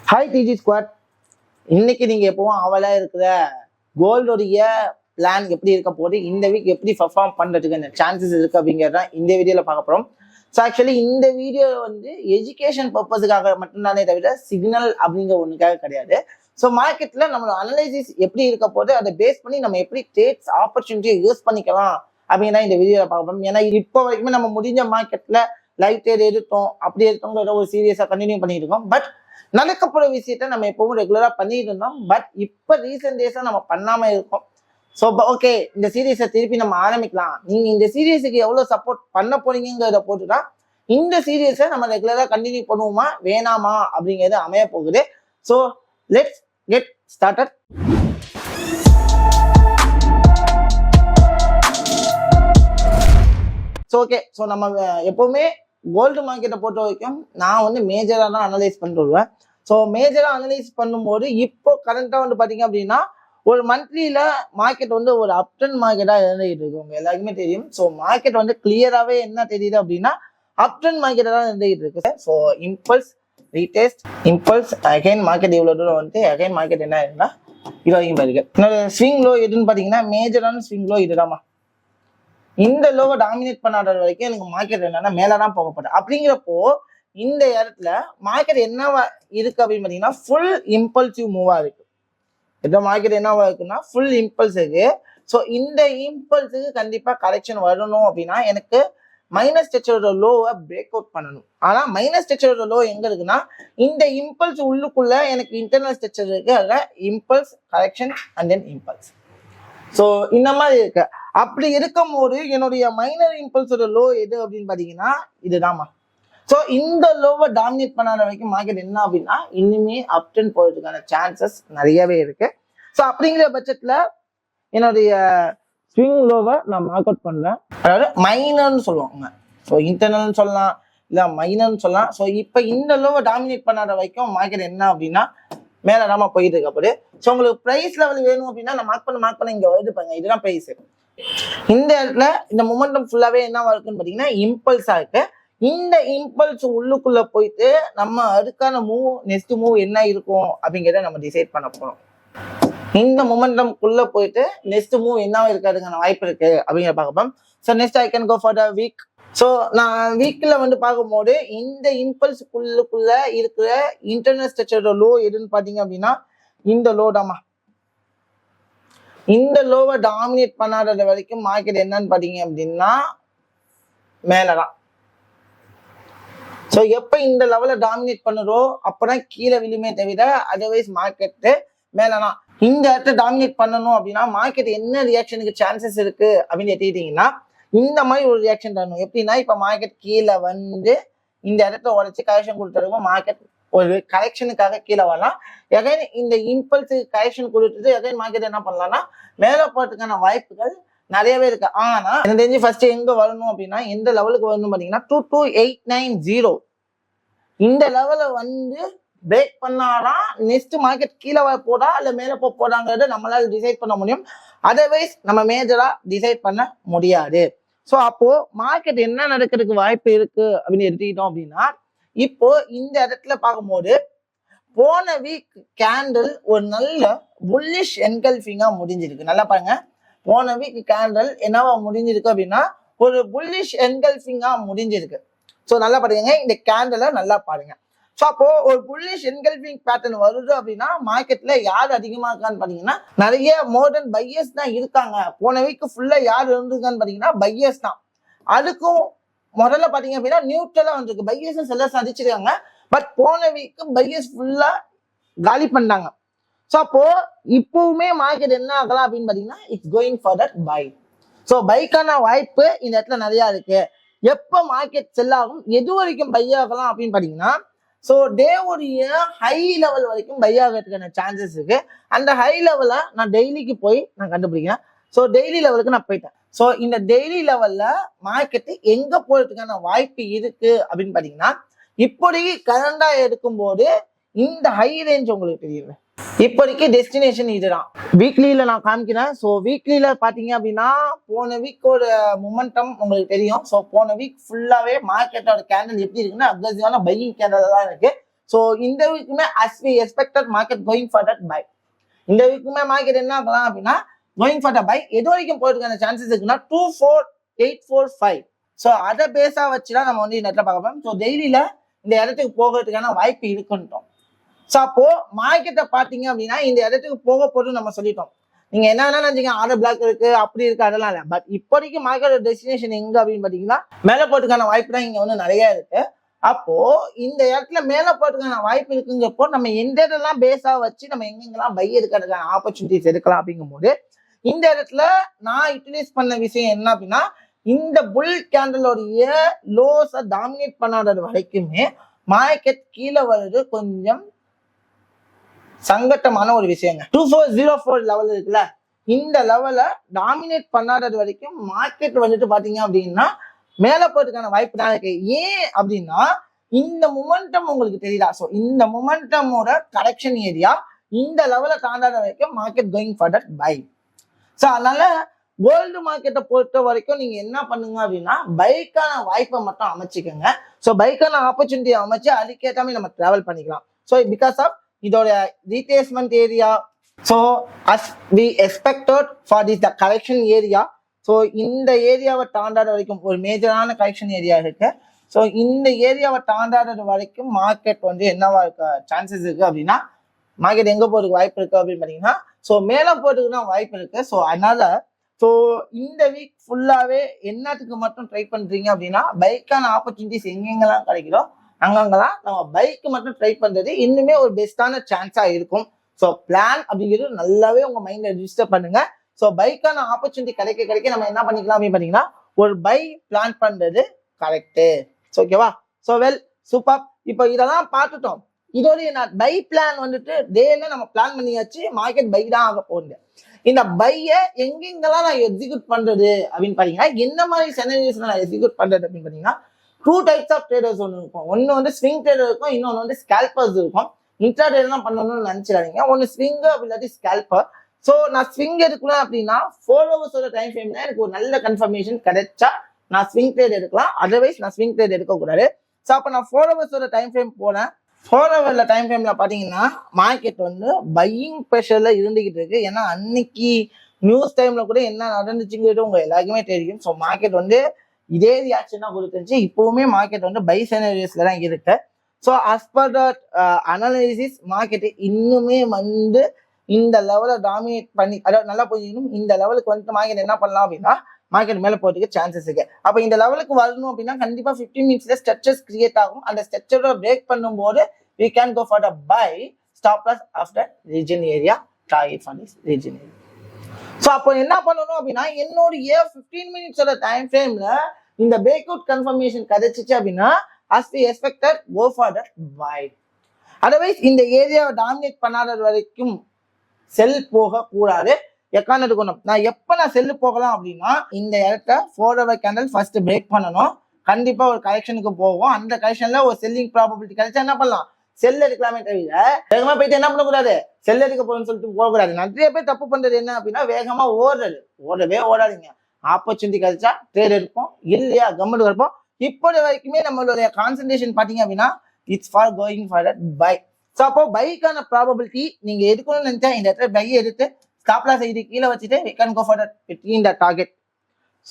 Hi டிஜி squad. இன்னைக்கு நீங்க எப்பவும் அவளா இருக்கிற கோல்டோடைய பிளான் எப்படி இருக்க போது, இந்த வீக் எப்படி பர்ஃபார்ம் பண்றதுக்கு சான்சஸ் இருக்கு அப்படிங்கிறத இந்த வீடியோல பார்க்க போறோம். ஸோ ஆக்சுவலி இந்த வீடியோ வந்து எஜுகேஷன் பர்பஸுக்காக மட்டும்தானே தவிர சிக்னல் அப்படிங்கிற ஒண்ணுக்காக கிடையாது. ஸோ மார்க்கெட்ல நம்மளோட அனலைசிஸ் எப்படி இருக்க போது அதை பேஸ் பண்ணி நம்ம எப்படி ட்ரேட்ஸ் ஆப்பர்ச்சுனிட்டியை யூஸ் பண்ணிக்கலாம் அப்படின்னா இந்த வீடியோல பார்க்க போறோம். ஏன்னா இப்போ வரைக்குமே நம்ம முடிஞ்ச மார்க்கெட்ல லைவ் ட்ரேட் எடுத்தோம், அப்படி எடுத்தோங்கிற ஒரு சீரியஸா கண்டினியூ பண்ணிட்டு இருக்கோம். பட் நடக்கப்படுற விஷயத்த நம்ம எப்பவும் ரெகுலரா பண்ணிட்டு இருந்தோம். பட் இப்ப ரீசெண்ட் டேஸா நம்ம பண்ணாம இருக்கோம். ஸோ ஓகே, இந்த சீரீஸை திருப்பி நம்ம ஆரம்பிக்கலாம். நீங்க இந்த சீரீஸுக்கு எவ்வளவு சப்போர்ட் பண்ண போறீங்கிறத போட்டுதான் இந்த சீரீஸை நம்ம ரெகுலரா கண்டினியூ பண்ணுவோமா வேணாமா அப்படிங்கிறது அமைய போகுது. So let's get started. So okay, so நம்ம எப்பவுமே கோல்டு மார்க்கெட்டை பொறுத்த வரைக்கும் நான் வந்து மேஜராக தான் அனலைஸ் பண்ணிட்டு வருவேன். ஸோ மேஜராக அனலைஸ் பண்ணும்போது இப்போ கரண்டாக வந்து பார்த்தீங்க அப்படின்னா ஒரு மந்த்லியில் மார்க்கெட் வந்து ஒரு அப்டன் மார்க்கெட்டாக இருந்துகிட்டு இருக்கு. உங்க எல்லாருக்குமே தெரியும். ஸோ மார்க்கெட் வந்து கிளியராகவே என்ன தெரியுது அப்படின்னா அப்டன் மார்க்கெட்டாக தான் இருந்துகிட்டு இருக்கு. So impulse, retest, impulse, again market இவ்வளோ தூரம் வந்து அகைன் மார்க்கெட் என்ன இருக்குன்னா இது வரைக்கும் இருக்கு. என்னோட ஸ்விங் லோ எதுன்னு பார்த்தீங்கன்னா மேஜரான ஸ்விங் லோ இதுதாம்மா. இந்த லோவை டாமினேட் பண்ணாத வரைக்கும் எனக்கு மார்க்கெட் என்னன்னா மேலதான் போகப்படும். அப்படிங்கிறப்போ இந்த இடத்துல மார்க்கெட் என்னவா இருக்கு அப்படின்னு பாத்தீங்கன்னா ஃபுல் இம்பல்சிவ் மூவா இருக்கு. இந்த மார்க்கெட் என்னவா இருக்குன்னா ஃபுல் இம்பல்ஸ் இருக்கு. ஸோ இந்த இம்பல்ஸுக்கு கண்டிப்பா கரெக்ஷன் வரணும் அப்படின்னா எனக்கு மைனஸ் ஸ்ட்ரக்சரோட லோவை பிரேக் அவுட் பண்ணணும். ஆனா மைனஸ் ஸ்ட்ரக்சரோட லோ எங்க இருக்குன்னா இந்த இம்பல்ஸ் உள்ளுக்குள்ள எனக்கு இன்டர்னல் ஸ்ட்ரக்சர் இருக்கு. அதுல impulse, correction and then impulse. So இந்த மாதிரி இருக்கு. அப்படி இருக்கும் போது என்னுடைய மைனர் இம்பல்ஸோட லோ எது அப்படின்னு பாத்தீங்கன்னா இதுதான்மா. ஸோ இந்த லோவை டாமினேட் பண்ணாத வரைக்கும் மார்க்கெட் என்ன அப்படின்னா இனிமே அப் ட்ரெண்ட் போறதுக்கான சான்சஸ் நிறையவே இருக்கு. ஸோ அப்படிங்கிற பட்சத்துல என்னுடைய ஸ்விங் லோவை நான் மார்க் அவுட் பண்ணேன். அதாவது மைனர்னு சொல்லுவாங்க. ஸோ இன்டர்னல்னு சொல்லலாம், இல்லை மைனர்னு சொல்லலாம். ஸோ இப்போ இந்த லோவை டாமினேட் பண்ணாத வரைக்கும் மார்க்கெட் என்ன அப்படின்னா மேலதாம போயிட்டு இருக்கப்படு. ஸோ உங்களுக்கு பிரைஸ் லெவல் வேணும் அப்படின்னா நான் மார்க் பண்ண இங்க வருது பாருங்க, இதுதான் பிரைஸ். இந்த இடத்துல இந்த மொமெண்டம் ஃபுல்லாவே என்ன இருக்குன்னு பாத்தீங்கன்னா இம்பல்ஸா இருக்கு. இந்த இம்பல்ஸ் உள்ளுக்குள்ள போயிட்டு நம்ம அதுக்கான மூவ், நெக்ஸ்ட் மூவ் என்ன இருக்கும் அப்படிங்கிறத நம்ம டிசைட் பண்ண போறோம். இந்த மொமெண்டம் குள்ள போயிட்டு நெக்ஸ்ட் மூவ் என்ன இருக்கிறதுக்கான வாய்ப்பு இருக்கு அப்படிங்கிற பார்க்கப்போம். So next I can go for the week. So நான் வீக்ல வந்து பார்க்கும்போது இந்த இம்பல்ஸ் குள்ளுக்குள்ள இருக்கிற இன்டர்னல் ஸ்ட்ரக்சரோட லோ எதுன்னு பாத்தீங்க அப்படின்னா இந்த லோ தாமா. இந்த லோவை டாமினேட் பண்ணாத வரைக்கும் மார்க்கெட் என்னன்னு பாத்தீங்க அப்படின்னா மேலதான். ஸோ எப்ப இந்த லெவலை டாமினேட் பண்ணுறோ அப்பதான் கீழே விழுமே தவிர அதர்வைஸ் மார்க்கெட்டு மேலதான். இந்த இடத்த டாமினேட் பண்ணணும் அப்படின்னா மார்க்கெட் என்ன ரியாக்ஷனுக்கு சான்சஸ் இருக்கு அப்படின்னு எடுத்துக்கிட்டீங்கன்னா இந்த மாதிரி ஒரு ரியாக்ஷன் தரணும். எப்படின்னா இப்ப மார்க்கெட் கீழே வந்து இந்த இடத்த உடைச்சு கரெக்ஷன் கொடுத்துருக்கோம். மார்க்கெட் ஒரு கரெக்ஷனுக்காக கீழே வரலாம். எகைன் இந்த இம்பல்ஸுக்கு கரெக்ஷன் கொடுத்துட்டு எகைன் மார்க்கெட் என்ன பண்ணலாம்னா மேலே போறதுக்கான வாய்ப்புகள் நிறையவே இருக்கு. ஆனா எனக்கு தெரிஞ்சு ஃபர்ஸ்ட் எங்க வரணும் அப்படின்னா எந்த லெவலுக்கு வரணும் பாத்தீங்கன்னா 22890 இந்த லெவலை வந்து பிரேக் பண்ணாதான் நெக்ஸ்ட் மார்க்கெட் கீழே போதா இல்ல மேல போதாங்கிறத நம்மளால டிசைட் பண்ண முடியும். அதர்வைஸ் நம்ம மேஜரா டிசைட் பண்ண முடியாது. ஸோ அப்போ மார்க்கெட் என்ன நடக்கிறதுக்கு வாய்ப்பு இருக்கு அப்படின்னு எடுத்துக்கிட்டோம் அப்படின்னா இப்போ இந்த இடத்துல பார்க்கும்போது போன வீக் கேண்டில் ஒரு நல்ல புல்லிஷ் என்கல்ஃபிங்கா முடிஞ்சிருக்கு. நல்லா பாருங்க, போன வீக் கேண்டில் என்னவா முடிஞ்சிருக்கு அப்படின்னா ஒரு புல்லிஷ் என்கல்ஃபிங்கா முடிஞ்சிருக்கு. ஸோ நல்லா பாருங்க, இந்த கேண்டிலை நல்லா பாருங்க. ஸோ அப்போ ஒரு புல்லிஷ் என்கல்ஃபிங் பேட்டர்ன் வருது அப்படின்னா மார்க்கெட்ல யார் அதிகமா இருக்கான்னு பாத்தீங்கன்னா நிறைய மோர் தென் பையர்ஸ் தான் இருக்காங்க. போன வீக் ஃபுல்லா யார் இருந்திருக்கான்னு பாத்தீங்கன்னா பையர்ஸ் தான். அதுக்கும் முதல்ல பாத்தீங்க அப்படின்னா நியூட்ரலா வந்திருக்கு. பையர்ஸ் செல்லர்ஸ் அடிச்சிருக்காங்க. பட் போன வீக் பையர்ஸ் ஃபுல்லா காலி பண்ணாங்க. ஸோ அப்போ இப்பவுமே மார்க்கெட் என்ன ஆகலாம் அப்படின்னு பாத்தீங்கன்னா it's going for that buy. So பைக்கான வாய்ப்பு இந்த இடத்துல நிறைய இருக்கு. எப்ப மார்க்கெட் செல் ஆகும், எது வரைக்கும் பை ஆகலாம் அப்படின்னு பாத்தீங்கன்னா ஸோ டே உடைய ஹை லெவல் வரைக்கும் பை ஆகிறதுக்கான சான்சஸ் இருக்கு. அந்த ஹை லெவலை நான் டெய்லிக்கு போய் நான் கண்டுபிடிக்கிறேன். ஸோ டெய்லி லெவலுக்கு நான் போயிட்டேன். ஸோ இந்த டெய்லி லெவல்ல மார்க்கெட் எங்க போறதுக்கான வாய்ப்பு இருக்கு அப்படின்னு பாத்தீங்கன்னா இப்போதைக்கு கரண்டா எடுக்கும்போது இந்த ஹை ரேஞ்ச் உங்களுக்கு தெரியுது. இப்போதைக்கு டெஸ்டினேஷன் இதுதான். வீக்லியில நான் காமிக்கிறேன். ஸோ வீக்லியில பாத்தீங்க அப்படின்னா போன வீக்கோட மொமெண்டம் உங்களுக்கு தெரியும். ஸோ போன வீக் ஃபுல்லாவே மார்க்கெட்டோட கேண்டல் எப்படி இருக்குன்னா அக்ரெசிவான பையிங் கேண்டல் தான் இருக்கு. ஸோ இந்த வீக்குமே as we expected market going for that buy. இந்த வீக்குமே மார்க்கெட் என்ன ஆகலாம் அப்படின்னா கோயிங் ஃபார் த பை. எது வரைக்கும் போறதுக்கான சான்சஸ் இருக்குன்னா 24845. ஸோ அதை பேஸா வச்சுதான் நம்ம வந்து இந்த இடத்துல பார்க்க போறோம். ஸோ டெய்லியில இந்த இடத்துக்கு போகிறதுக்கான வாய்ப்பு இருக்குன்ட்டோம். ஸோ அப்போ மார்க்கெட்டை பார்த்தீங்க அப்படின்னா இந்த இடத்துக்கு போக போட்டு நம்ம சொல்லிட்டோம். நீங்க என்ன வேணா நினைச்சீங்க, ஆர்டர் பிளாக் இருக்கு அப்படி இருக்கு அதெல்லாம் இல்லை. பட் இப்போதைக்கு மார்க்கெட் டெஸ்டினேஷன் எங்க அப்படின்னு பாத்தீங்கன்னா மேல போறதுக்கான வாய்ப்பு தான் இங்க வந்து நிறைய இருக்கு. அப்போ இந்த இடத்துல மேல போறதுக்கான வாய்ப்பு இருக்குங்கிறப்போ நம்ம எந்த இடம்லாம் பேஸா வச்சு நம்ம எங்கெங்கெல்லாம் பை எடுக்கிறதுக்கான ஆப்பர்ச்சுனிட்டிஸ் எடுக்கலாம் அப்படிங்கும் போது இந்த இடத்துல நான் யூட்டிலைஸ் பண்ண விஷயம் என்ன அப்படின்னா இந்த புல் கேண்டலோடைய லோஸை டாமினேட் பண்ணாதது வரைக்குமே மார்க்கெட் கீழே வருது கொஞ்சம் சங்கட்டமான ஒரு விஷயங்க. 2404 லெவல் இருக்குல்ல, இந்த லெவலை டாமினேட் பண்ணாதது வரைக்கும் மார்க்கெட் வந்துட்டு பாத்தீங்க அப்படின்னா மேல போறதுக்கான வாய்ப்பு தான் இருக்கு. ஏன் அப்படின்னா இந்த மொமெண்டம் உங்களுக்கு தெரியுதா? ஸோ இந்த மொமெண்டமோட கரெக்ஷன் ஏரியா இந்த லெவலை தாண்டாத வரைக்கும் market going for that buy. So அதனால வேர்ல்டு மார்க்கெட்டை பொறுத்த வரைக்கும் நீங்க என்ன பண்ணுங்க அப்படின்னா பைக்கான வாய்ப்பை மட்டும் அமைச்சிக்கோங்க. ஸோ பைக்கான ஆப்பர்ச்சுனிட்டியை அமைச்சு அதுக்கேற்றாமே நம்ம டிராவல் பண்ணிக்கலாம். ஸோ பிகாஸ் ஆஃப் இதோட retracement area. So as we expected for the correction area. So இந்த ஏரியாவை தாண்டாத வரைக்கும் ஒரு மேஜரான கரெக்ஷன் ஏரியா இருக்கு. ஸோ இந்த ஏரியாவை தாண்டாதது வரைக்கும் மார்க்கெட் வந்து என்னவா இருக்க சான்சஸ் இருக்கு அப்படின்னா மார்க்கெட் எங்க போறதுக்கு வாய்ப்பு இருக்கு அப்படின்னு பாத்தீங்கன்னா ஸோ மேல போறதுக்கு தான் வாய்ப்பு இருக்கு. ஸோ அதனால ஸோ இந்த வீக் ஃபுல்லாவே என்னத்துக்கு மட்டும் ட்ரை பண்றீங்க அப்படின்னா பைக்கான ஆப்பர்ச்சுனிட்டிஸ் எங்கெங்கெல்லாம் கிடைக்குதோ அங்கங்கெல்லாம் நம்ம பைக்கு மட்டும் ட்ரை பண்றது இன்னுமே ஒரு பெஸ்டான சான்ஸா இருக்கும். ஸோ பிளான் அப்படிங்கிறது நல்லாவே உங்க மைண்ட்ல ரிஜிஸ்டர் பண்ணுங்க. ஸோ பைக்கான ஆப்பர்ச்சுனிட்டி கிடைக்க நம்ம என்ன பண்ணிக்கலாம் அப்படின்னு பாத்தீங்கன்னா ஒரு பை பிளான் பண்றது கரெக்டு. ஓகேவா? So well super. இப்போ இதெல்லாம் பார்த்துட்டோம். இதோடைய நான் பை பிளான் வந்துட்டு டேல நம்ம பிளான் பண்ணியாச்சு. மார்க்கெட் பை தான் ஆக போகுது. இந்த பைய எங்கெங்கெல்லாம் நான் எக்ஸிக்யூட் பண்றது அப்படின்னு பாத்தீங்கன்னா என்ன மாதிரி செனரியோஸ் நான் எக்ஸிக்யூட் பண்றது அப்படின்னு பாத்தீங்கன்னா 2 டைப்ஸ் ஆஃப் ட்ரேடர்ஸ் ஒன்று இருக்கும். ஒன்னு வந்து ஸ்விங் ட்ரேடர் இருக்கும், இன்னொன்று வந்து ஸ்கேல்பர்ஸ் இருக்கும். இன்ட்ரா ட்ரேடர் தான் பண்ணணும்னு நினைச்சிடாதீங்க. ஒன்னு ஸ்விங் இல்லாட்டி ஸ்கேல்பர். ஸோ நான் ஸ்விங் எடுக்கலாம் அப்படின்னா 4 ஹவர்ஸோட டைம் ஃப்ரேம்ல எனக்கு ஒரு நல்ல கன்ஃபர்மேஷன் கிடைச்சா நான் ஸ்விங் ட்ரேட் எடுக்கலாம். அதர்வைஸ் நான் ஸ்விங் ட்ரேட் எடுக்கக்கூடாது. ஸோ அப்போ நான் 4 ஹவர்ஸோட டைம் ஃப்ரேம் போனேன். 4 ஹவர்ல டைம் ஃப்ரேம்ல பாத்தீங்கன்னா மார்க்கெட் வந்து பையிங் ப்ரெஷர்ல இருந்துகிட்டு இருக்கு. ஏன்னா அன்னைக்கு நியூஸ் டைம்ல கூட என்ன நடந்துச்சுங்கிறது உங்க எல்லாருக்குமே தெரியும். ஸோ மார்க்கெட் வந்து இதே ரியாக்ஷன் தான் கொடுத்துருச்சு. இப்பவுமே மார்க்கெட் வந்து பை செனரியோஸ்ல தான் இருக்கு. So as per that analysis market இன்னுமே வந்து இந்த லெவலை டாமினேட் பண்ணி அதாவது நல்லா போயிருக்கணும். இந்த லெவலுக்கு வந்துட்டு மார்க்கெட் என்ன பண்ணலாம் அப்படின்னா மார்க்கெட் மேல போறதுக்கு சான்சஸ் இருக்கு. அப்ப இந்த லெவலுக்கு வரணும் அப்படின்னா கண்டிப்பா 15 மினிட்ஸ்ல ஸ்ட்ரெச்சஸ் கிரியேட் ஆகும். அந்த ஸ்ட்ரெச்சரை பிரேக் பண்ணும்போது we can go for the buy, stop loss after region area, target for this region area. So அப்போ என்ன பண்ணணும் அப்படின்னா என்னுடைய 15 மினிட்ஸோட டைம் ஃப்ரேம்ல இந்த பிரேக் அவுட் கன்ஃபர்மேஷன் கிடைச்சிச்சு அப்படின்னா as we expected go for the buy. Otherwise இந்த ஏரியாவை டாமினேட் பண்ணாத வரைக்கும் செல் போக கூடாது. எக்காரணத்துக்கு நான் எப்ப நான் செல்லு போகலாம் அப்படின்னா இந்த இடத்த 4 ஹவர் கேண்டல் ஃபர்ஸ்ட் பிரேக் பண்ணணும். கண்டிப்பா ஒரு கரெக்ஷனுக்கு போகும். அந்த கரெக்ஷன்ல ஒரு செல்லிங் ப்ராபபிலிட்டி கிடைச்சா என்ன பண்ணலாம், செல் எடுக்கலாமே தவிர வேகமா போயிட்டு என்ன பண்ணக்கூடாது, செல் எடுக்க போகணும்னு சொல்லிட்டு போகக்கூடாது. நிறைய பேர் தப்பு பண்றது என்ன அப்படின்னா வேகமா ஓடவே ஓடாதீங்க. ஆப்பர்ச்சுனிட்டி கிடைச்சா ட்ரேட் எடுப்போம், இல்லையா கம்முன்னு இருப்போம். இப்போது வரைக்குமே நம்மளுடைய கான்சன்ட்ரேஷன் பாத்தீங்க அப்படின்னா it's for going for buy. So அப்போ பைக்கான ப்ராபபிலிட்டி நீங்க எடுக்கணும்னு நினைச்சா இந்த இடத்துல பை எடுத்து ஸ்டாப் லாஸ் இது கீழே வச்சுட்டு we can go for that between the target.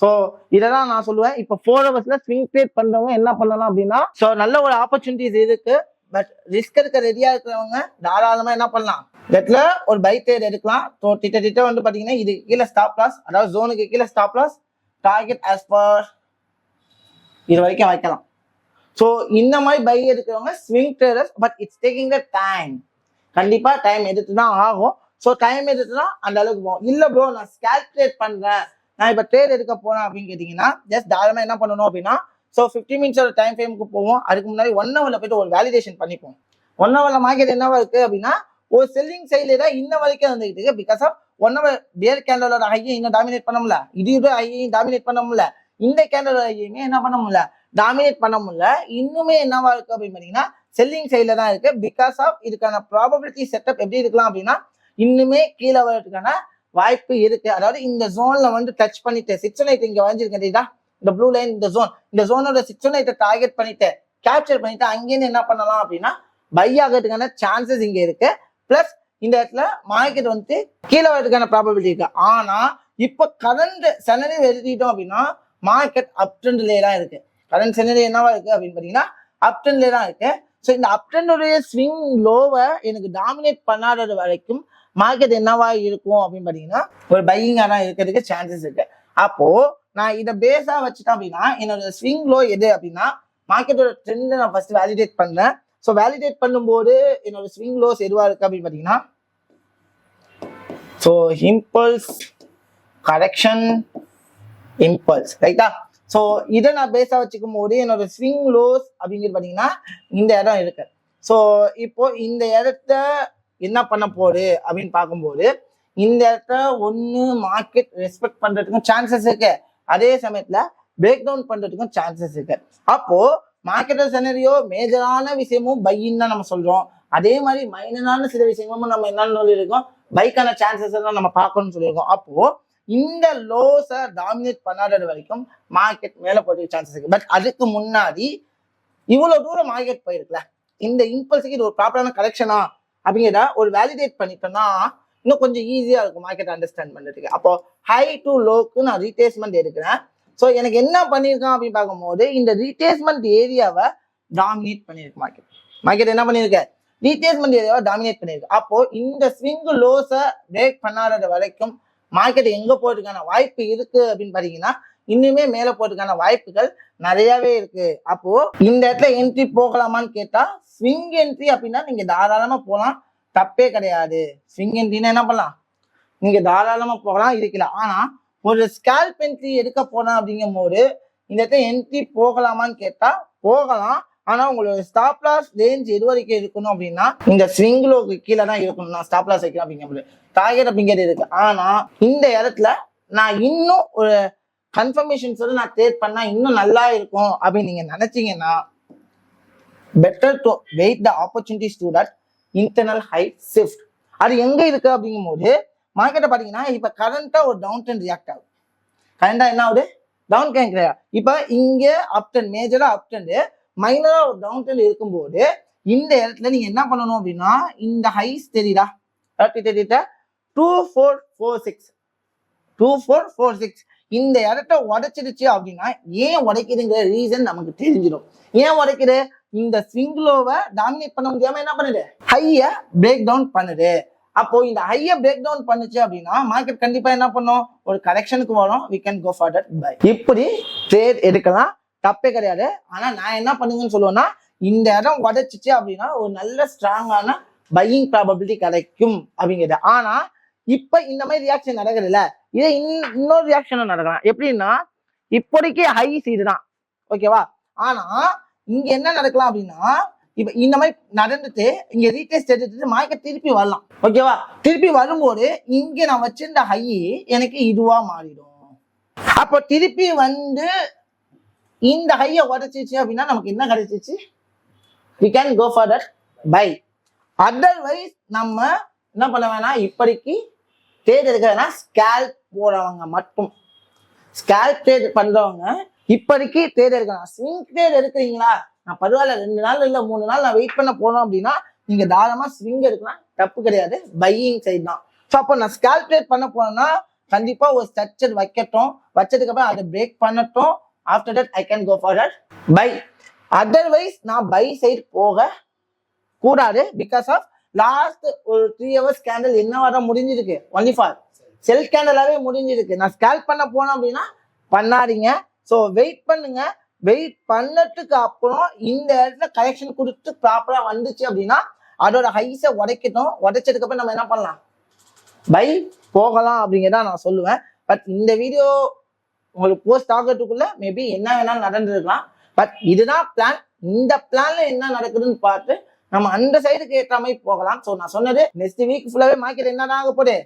So இதெல்லாம் நான் சொல்லுவேன். இப்போ 4 ஹவர்ஸ்ல ஸ்விங் ட்ரேட் பண்றவங்க என்ன பண்ணலாம் அப்படின்னா ஸோ நல்ல ஒரு ஆப்பர்ச்சுனிட்டிஸ் இருக்கு. பட் ரிஸ்க் எடுக்க ரெடியா இருக்கிறவங்க தாராளமா என்ன பண்ணலாம், இடத்துல ஒரு பை ட்ரேட் எடுக்கலாம். ஸோ திட்ட வந்து பாத்தீங்கன்னா இது கீழே ஸ்டாப் லாஸ் அதாவது ஜோனுக்கு கீழே stop loss target as per இது வரைக்கும் வைக்கலாம். ஸோ இந்த மாதிரி பை எடுக்கிறவங்க swing traders. But it's taking the time. கண்டிப்பா டைம் எடுத்து தான் ஆகும். ஸோ டைம் எடுத்துதான் அந்த அளவுக்கு போகும். இல்ல ப்ரோ நான் ஸ்கேல்குலேட் பண்றேன், நான் இப்ப ட்ரேட் எடுக்க போறேன் அப்படின்னு கேட்டீங்கன்னா ஜஸ்ட் தாராளமா என்ன பண்ணணும் அப்படின்னா ஸோ 15 மினிட்ஸோட டைம் ஃப்ரேமுக்கு போவோம். அதுக்கு முன்னாடி 1 ஹவர்ல போயிட்டு ஒரு வேலிடேஷன் பண்ணிப்போம். 1 ஹவர்ல மார்க்கெட் என்னவா இருக்கு அப்படின்னா ஒரு செல்லிங் சைட்ல தான் இன்ன வரைக்கும் வந்துகிட்டு இருக்கு. பிகாஸ் ஆஃப் 1 ஹவர் பேர் கேண்டலோட ஹையை இன்னும் டாமினேட் பண்ண முடியல, இதோட ஹையையும் டாமினேட் பண்ண முடியல, இந்த கேண்டலோட ஹையுமே என்ன பண்ண முடியல, டாமினேட் பண்ண முடியல. இன்னுமே என்னவா இருக்கு அப்படின்னு பாத்தீங்கன்னா செல்லிங் சைட்ல தான் இருக்கு. பிகாஸ் ஆஃப் இதுக்கான ப்ராபபிலிட்டி செட்டப் எப்படி இருக்கலாம் அப்படின்னா இன்னுமே கீழே வர்றதுக்கான வாய்ப்பு இருக்கு. அதாவது இந்த ஜோன்ல வந்து டச் பண்ணிட்டு 618 இங்க வரைஞ்சிருக்கா இந்த ப்ளூ லைன், இந்த ஜோனோட 618 டார்கெட் பண்ணிட்டு கேப்சர் பண்ணிட்டு அங்கேருந்து என்ன பண்ணலாம் அப்படின்னா பை ஆகிறதுக்கான சான்சஸ் இங்க இருக்கு. பிளஸ் இந்த இடத்துல மார்க்கெட் வந்து கீழே வரதுக்கான ப்ராபபிலிட்டி இருக்கு. ஆனா இப்ப கரண்ட் செனரி எழுதிட்டோம் அப்படின்னா மார்க்கெட் அப் ட்ரெண்ட்லேயே தான் இருக்கு. கரண்ட் செனரி என்னவா இருக்கு அப்படின்னு பாத்தீங்கன்னா அப் ட்ரெண்ட்லேயே தான் இருக்கு. ஸோ இந்த அப் ட்ரெண்டுடைய ஸ்விங் லோவை எனக்கு டாமினேட் பண்ணாதது வரைக்கும் மார்க்கெட் என்னவா இருக்கும் அப்படின்னு பாத்தீங்கன்னா ஒரு பையிங்காக தான் இருக்கிறதுக்கு சான்சஸ் இருக்கு. அப்போ நான் இதை பேஸா வச்சுட்டேன் அப்படின்னா என்னோட ஸ்விங் லோ எது அப்படின்னா மார்க்கெட்டோட ட்ரெண்ட் நான் ஃபர்ஸ்ட் வேலிடேட் பண்ணேன். ஸோ வேலிடேட் பண்ணும்போது என்னோட ஸ்விங் லோஸ் எதுவா இருக்கு அப்படின்னு பாத்தீங்கன்னா ஸோ இம்பல்ஸ் கரெக்ஷன் இம்பல்ஸ் ரைட்டா. ஸோ இதை நான் பேஸா வச்சுக்கும் போது என்னோட ஸ்விங் லோஸ் அப்படிங்கிறது பாத்தீங்கன்னா இந்த இடம் இருக்கு. ஸோ இப்போ இந்த இடத்த என்ன பண்ண போகுது அப்படின்னு பார்க்கும்போது இந்த இடத்த ஒன்று மார்க்கெட் ரெஸ்பெக்ட் பண்றதுக்கும் சான்சஸ் இருக்கு, அதே சமயத்துல பிரேக் டவுன் பண்றதுக்கும் சான்சஸ் இருக்கு. அப்போ மார்க்கெட் செனரியோ மேஜரான விஷயமும் பையின்னு தான் நம்ம சொல்றோம், அதே மாதிரி மைனரான சில விஷயமும் நம்ம என்னன்னு சொல்லியிருக்கோம் பைக்கான சான்சஸ் எல்லாம் நம்ம பார்க்கணும்னு சொல்லியிருக்கோம். அப்போ இந்த லோஸை டாமினேட் பண்ணாதது வரைக்கும் மார்க்கெட் மேல போறதுக்கு சான்சஸ் இருக்கு. பட் அதுக்கு முன்னாடி இவ்வளவு தூரம் மார்க்கெட் போயிருக்குல்ல, இந்த இம்பல்ஸுக்கு இது ஒரு ப்ராப்பரான கரெக்ஷனா அப்படிங்கிறத ஒரு வேலிடேட் பண்ணிட்டோம்னா இன்னும் கொஞ்சம் ஈஸியா இருக்கும் மார்க்கெட் அண்டர்ஸ்டாண்ட் பண்றதுக்கு. அப்போ ஹை டு லோக்கு நான் ரீட்ரேஸ்மெண்ட் எடுக்கிறேன். ஸோ எனக்கு என்ன பண்ணியிருக்கான் அப்படின்னு பார்க்கும்போது இந்த ரீட்ரேஸ்மெண்ட் ஏரியாவை டாமினேட் பண்ணியிருக்கு மார்க்கெட். மார்க்கெட் என்ன பண்ணியிருக்கு, ரீட்ரேஸ்மெண்ட் ஏரியாவை டாமினேட் பண்ணியிருக்கு. அப்போ இந்த ஸ்விங் லோஸை பிரேக் பண்ணாதது வரைக்கும் மார்க்கெட் எங்க போறதுக்கான வாய்ப்பு இருக்கு அப்படின்னு பாத்தீங்கன்னா இன்னுமே மேல போறதுக்கான வாய்ப்புகள் நிறையவே இருக்கு. அப்போ இந்த இடத்துல என்ட்ரி போகலாமான்னு கேட்டா ஸ்விங் என்ட்ரி அப்படின்னா நீங்க தாராளமா போகலாம், தப்பே கிடையாது. ஸ்விங் என்ட்ரினா என்ன பண்ணலாம், நீங்க தாராளமா போகலாம் இருக்கல. ஆனா ஒரு ஸ்கேல்ப் என்ட்ரி எடுக்க போனா அப்படிங்கும் போது இந்த இடத்துல என்ட்ரி போகலாமான்னு கேட்டா போகலாம். ஆனா உங்களோட ஸ்டாப் லாஸ் ரேஞ்ச் எது வரைக்கும் இருக்கணும் அப்படின்னா இந்த ஸ்விங் லோக்கு கீழே தான் இருக்கணும். நான் ஸ்டாப் லாஸ் வைக்கிறேன் அப்படிங்கும்போது டார்கெட் அப்படிங்கிறது இருக்கு. ஆனா இந்த இடத்துல நான் இன்னும் ஒரு கன்ஃபர்மேஷன் சொல்லி நான் ட்ரேட் பண்ணா இன்னும் நல்லா இருக்கும் அப்படின்னு நீங்க நினைச்சீங்கன்னா better to wait the opportunities to that internal high shift. அது எங்க இருக்கு அப்படிங்கும் போது மார்க்கெட்டை பாத்தீங்கன்னா இப்ப கரண்டா ஒரு டவுன் ட்ரெண்ட் ரியாக்ட் ஆகுது. கரண்டா என்ன ஆகுது, டவுன் ட்ரெண்ட் கிடையாது. இப்ப இங்க அப் ட்ரெண்ட் மேஜரா அப் ட்ரெண்ட் மைனரா ஒரு டவுன் ட்ரெண்ட் இருக்கும்போது இந்த இடத்துல நீங்க என்ன பண்ணணும் அப்படின்னா இந்த ஹைஸ் தெரியுதா 2446 இந்த இடத்த உடைச்சிடுச்சு அப்படின்னா ஏன் உடைக்குதுங்கிற ரீசன் நமக்கு தெரிஞ்சிடும். ஏன் உடைக்குது, இந்த ஸ்விங் லோவை டாமினேட் பண்ண முடியாம என்ன பண்ணுது, ஹைய பிரேக் டவுன் பண்ணுது. அப்போ இந்த ஹைய பிரேக் டவுன் பண்ணுச்சு அப்படின்னா மார்க்கெட் கண்டிப்பா என்ன பண்ணும், ஒரு கரெக்ஷனுக்கு வரும். we can go for that buy. இப்படி ட்ரேட் எடுக்கலாம், தப்பே கிடையாது. ஆனா நான் என்ன பண்ணுங்கன்னு சொல்லுவேன்னா இந்த இடம் உடைச்சிச்சு அப்படின்னா ஒரு நல்ல ஸ்ட்ராங்கான பையிங் ப்ராபபிலிட்டி கிடைக்கும் அப்படிங்கிறது. ஆனா இப்ப இந்த மாதிரி ரியாக்ஷன் நடக்குதுல்ல, இதே இன்னொரு ரியாக்ஷன் நடக்கலாம். எப்படின்னா இப்போதைக்கு ஹை சீடு தான் ஓகேவா, ஆனா இங்க என்ன நடக்கலாம் அப்படின்னா இப்ப இந்த மாதிரி நடந்துட்டு இங்க ரீடெஸ்ட் எடுத்துட்டு மார்க்கெட் திருப்பி வரலாம் ஓகேவா. திருப்பி வரும்போது இங்க நான் வச்சிருந்த ஹை எனக்கு இதுவா மாறிடும். அப்போ திருப்பி வந்து இந்த ஹையை உடைச்சிச்சு அப்படின்னா நமக்கு என்ன கிடைச்சிச்சு, we can go for that buy. Otherwise நம்ம என்ன பண்ண வேணாம், இப்படிக்கு ட்ரேட் எடுக்கிறதுனா ஸ்கேல்ப் போறவங்க மட்டும், ஸ்கேல்ப் ட்ரேட் பண்றவங்க இப்படிக்கு ட்ரேட் எடுக்கலாம். ஸ்விங் ட்ரேட் எடுக்கிறீங்களா, நான் பரவாயில்ல 2 நாள் இல்ல 3 நாள் நான் வெயிட் பண்ண போனோம் அப்படின்னா நீங்க தாராளமா ஸ்விங் எடுக்கலாம், தப்பு கிடையாது, பையிங் சைடு தான். ஸோ அப்போ நான் ஸ்கேல்ப் ட்ரேட் பண்ண போனேன்னா கண்டிப்பா ஒரு ஸ்ட்ரக்சர் வைக்கட்டும், வச்சதுக்கு அப்புறம் அதை பிரேக் பண்ணட்டும். After that I can go for that buy. Otherwise நான் பை சைடு போக கூடாது. பிகாஸ் ஆஃப் லாஸ்ட் ஒரு 3 hours கேண்டில் என்ன வர முடிஞ்சிருக்கு, ஒன்லி ஃபார் செல் கேண்டலாவே முடிஞ்சிருக்கு. நான் ஸ்கேல்ப் பண்ண போனேன் அப்படின்னா பண்ணாதீங்க. ஸோ வெயிட் பண்ணுங்க. வெயிட் பண்ணதுக்கு அப்புறம் இந்த இடத்துல கரெக்ஷன் கொடுத்து ப்ராப்பரா வந்துச்சு அப்படின்னா அதோட ஹைஸை உடைக்கட்டும். உடைச்சதுக்கு அப்புறம் நம்ம என்ன பண்ணலாம், பை போகலாம் அப்படிங்கிறத நான் சொல்லுவேன். பட் இந்த வீடியோ உங்களுக்கு போஸ்ட் ஆகிறதுக்குள்ள மேபி என்ன வேணாலும் நடந்துருக்கலாம். பட் இதுதான் பிளான். இந்த பிளான்ல என்ன நடக்குதுன்னு பார்த்து நம்ம அந்த சைடுக்கு ஏற்ற மாதிரி போகலாம். ஸோ நான் சொன்னது நெக்ஸ்ட் வீக் ஃபுல்லாவே மார்க்கெட் என்ன ஆக போகுது,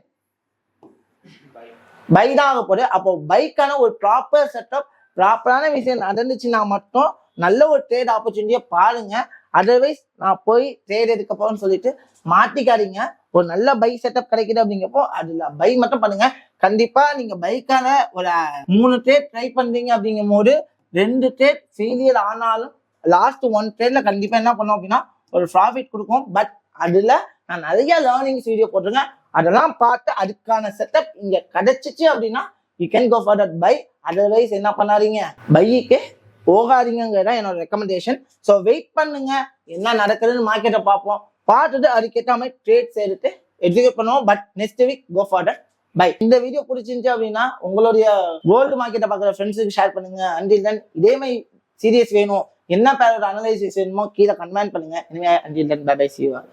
பை தான் ஆக போகுது. அப்போ பைக்கான ஒரு ப்ராப்பர் செட்டப், ப்ராப்பரான விஷயம் நடந்துச்சுன்னா மட்டும் நல்ல ஒரு ட்ரேட் ஆப்பர்ச்சுனிட்டியை பாருங்க. அதர்வைஸ் நான் போய் ட்ரேட் எடுக்க போறேன்னு சொல்லிட்டு மாட்டிக்காதீங்க. ஒரு நல்ல பை செட்டப் கிடைக்குது அப்படிங்கப்போ அதுல பை மட்டும் பண்ணுங்க. கண்டிப்பா நீங்க பைக்கான ஒரு 3 ட்ரேட் ட்ரை பண்றீங்க அப்படிங்கும் போது 2 ட்ரேட் ஃபெயிலியர் ஆனாலும் லாஸ்ட் 1 ட்ரேட்ல கண்டிப்பா என்ன பண்ணோம் அப்படின்னா ஒரு ப்ராஃபிட் கொடுக்கும். பட் அதுல நான் நிறைய லேர்னிங்ஸ் வீடியோ போட்டிருக்கேன். அதெல்லாம் பார்த்து அதுக்கான செட்டப் இங்க கிடைச்சிச்சு அப்படின்னா you can go for that buy. Otherwise என்ன பண்ணாதீங்க, பைக்கு போகாதீங்கிறதா என்னோட ரெக்கமெண்டேஷன். ஸோ வெயிட் பண்ணுங்க, என்ன நடக்குதுன்னு மார்க்கெட்டை பார்ப்போம். பார்த்துட்டு அதுக்கேற்ற மாதிரி ட்ரேட்ஸ் எடுத்து எக்ஸிக்யூட் பண்ணுவோம். But next week go for that buy. இந்த வீடியோ பிடிச்சிருந்துச்சு அப்படின்னா உங்களுடைய கோல்டு மார்க்கெட்டை பார்க்குற ஃப்ரெண்ட்ஸுக்கு ஷேர் பண்ணுங்க. அண்டில் தென் இதே மாதிரி சீரியஸ் வேணும், என்ன பேரோட அனலைசிஸ் வேணுமோ கீழே கமெண்ட் பண்ணுங்க. Until then bye bye, see you all.